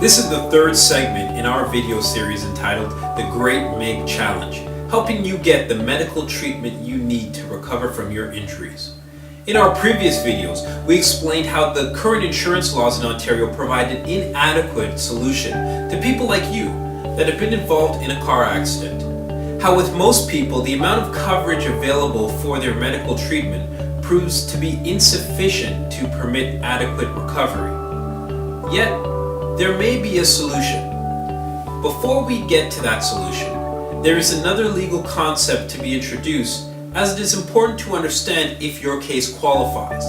This is the third segment in our video series entitled The Great MIG Challenge, helping you get the medical treatment you need to recover from your injuries. In our previous videos, we explained how the current insurance laws in Ontario provide an inadequate solution to people like you that have been involved in a car accident. How with most people, the amount of coverage available for their medical treatment proves to be insufficient to permit adequate recovery. Yet, there may be a solution. Before we get to that solution, there is another legal concept to be introduced, as it is important to understand if your case qualifies.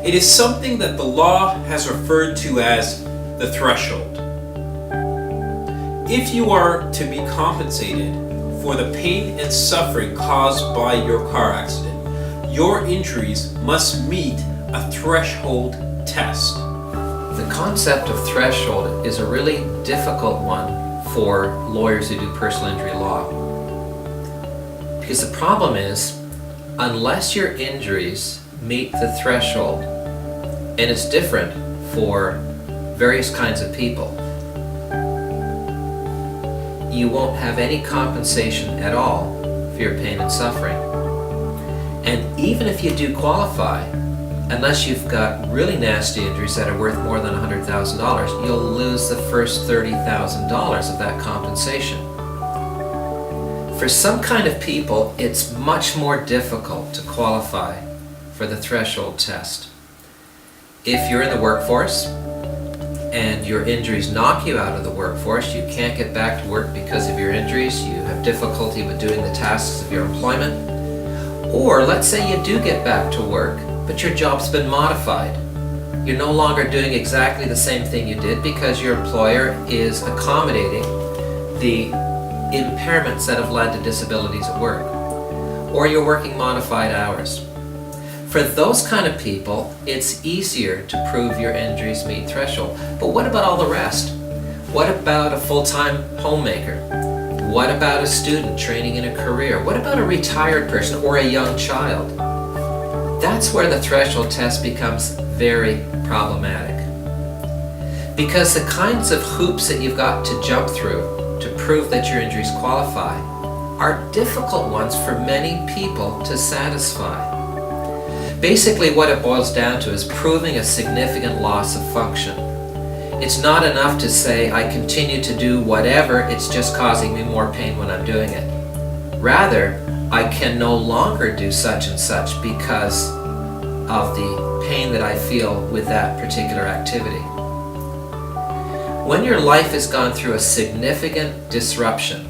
It is something that the law has referred to as the threshold. If you are to be compensated for the pain and suffering caused by your car accident, your injuries must meet a threshold test. The concept of threshold is a really difficult one for lawyers who do personal injury law. Because the problem is, unless your injuries meet the threshold, and it's different for various kinds of people, you won't have any compensation at all for your pain and suffering. And even if you do qualify, unless you've got really nasty injuries that are worth more than $100,000, you'll lose the first $30,000 of that compensation. For some kind of people, it's much more difficult to qualify for the threshold test. If you're in the workforce and your injuries knock you out of the workforce, you can't get back to work because of your injuries, you have difficulty with doing the tasks of your employment, or let's say you do get back to work, but your job's been modified. You're no longer doing exactly the same thing you did because your employer is accommodating the impairments that have led to disabilities at work, or you're working modified hours. For those kind of people, it's easier to prove your injuries meet threshold. But what about all the rest? What about a full-time homemaker? What about a student training in a career? What about a retired person or a young child? That's where the threshold test becomes very problematic. Because the kinds of hoops that you've got to jump through to prove that your injuries qualify are difficult ones for many people to satisfy. Basically, what it boils down to is proving a significant loss of function. It's not enough to say, I continue to do whatever, it's just causing me more pain when I'm doing it. Rather, I can no longer do such and such because of the pain that I feel with that particular activity. When your life has gone through a significant disruption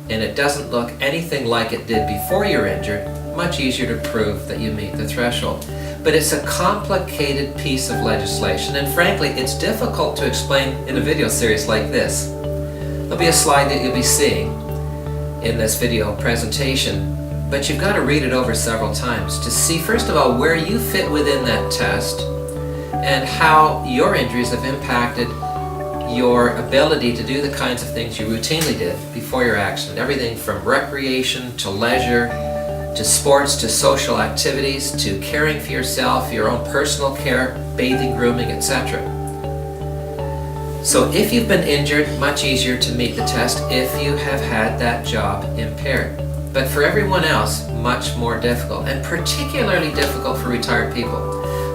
and it doesn't look anything like it did before you're injured, much easier to prove that you meet the threshold. But it's a complicated piece of legislation, and frankly, it's difficult to explain in a video series like this. There'll be a slide that you'll be seeing in this video presentation, but you've got to read it over several times to see, first of all, where you fit within that test and how your injuries have impacted your ability to do the kinds of things you routinely did before your accident. Everything from recreation to leisure to sports to social activities to caring for yourself, your own personal care, bathing, grooming, etc. So if you've been injured, much easier to meet the test if you have had that job impaired. But for everyone else, much more difficult, and particularly difficult for retired people,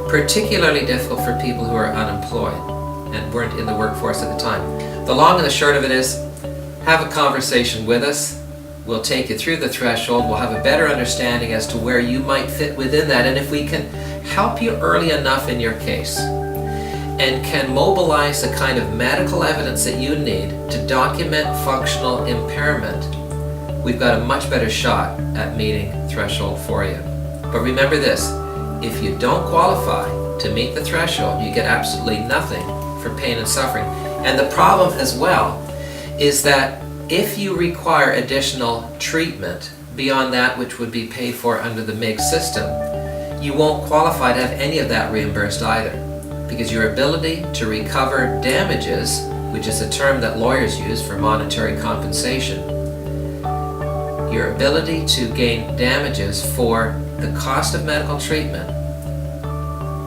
particularly difficult for people who are unemployed and weren't in the workforce at the time. The long and the short of it is, have a conversation with us. We'll take you through the threshold. We'll have a better understanding as to where you might fit within that, and if we can help you early enough in your case and can mobilize the kind of medical evidence that you need to document functional impairment, we've got a much better shot at meeting threshold for you. But remember this, if you don't qualify to meet the threshold, you get absolutely nothing for pain and suffering. And the problem as well is that if you require additional treatment beyond that which would be paid for under the MIG system, you won't qualify to have any of that reimbursed either, because your ability to recover damages, which is a term that lawyers use for monetary compensation, your ability to gain damages for the cost of medical treatment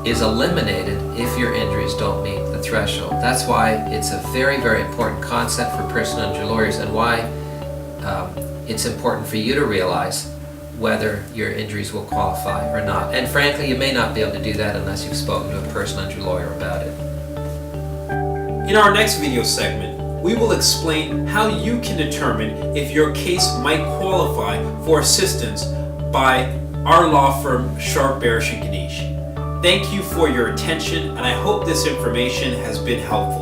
is eliminated if your injuries don't meet the threshold. That's why it's a very, very important concept for personal injury lawyers, and why it's important for you to realize whether your injuries will qualify or not. And frankly, you may not be able to do that unless you've spoken to a personal injury lawyer about it. In our next video segment, we will explain how you can determine if your case might qualify for assistance by our law firm, Ashley Gnyś. Thank you for your attention, and I hope this information has been helpful.